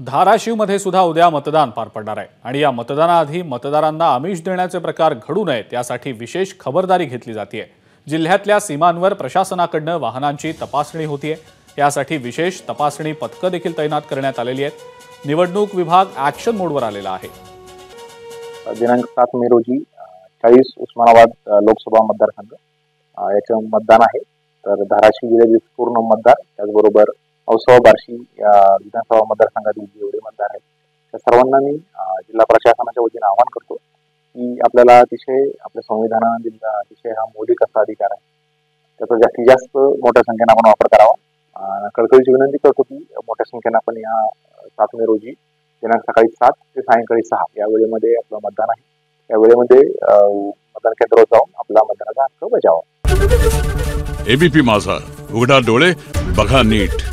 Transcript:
धाराशिवमध्ये सुद्धा उद्या मतदान पार पडणार आहे आणि या मतदानाआधी मतदारांना आमिष देण्याचे प्रकार घडू नयेत यासाठी विशेष खबरदारी घेतली जाते। जिल्ह्यातल्या सीमांवर प्रशासनाकडून वाहनांची तपासणी होतीये। यासाठी विशेष तपासणी पथकं देखील तैनात करण्यात आलेली आहेत। निवडणूक विभाग ॲक्शन मोडवर आलेला आहे। दिनांक 7 मे रोजी 40 उस्मानाबाद लोकसभा मतदारसंघ याचे मतदान आहे। तर धाराशिव जिल्ह्यातील पूर्ण मतदार त्याचबरोबर औसा बार्शी या विधानसभा मतदारसंघातील जेवढे मतदार आहेत त्या सर्वांना मी जिल्हा प्रशासनाच्या वतीने आवाहन करतो की आपल्याला अतिशय आपल्या संविधानाने दिलेला अतिशय हा मौलिक असा अधिकार आहे, त्याचा जास्तीत जास्त मोठ्या संख्येने आपण वापर करावा। कळकळीची विनंती करतो की मोठ्या संख्येने आपण या 7 मे रोजी दिनांक सकाळी 7 ते सायंकाळी 6 या वेळेमध्ये आपलं मतदान आहे। या वेळेमध्ये मतदान केंद्रावर जाऊन आपला मतदानाचा हक्क बजावा। एबीपी माझा, उघडा डोळे बघा नीट।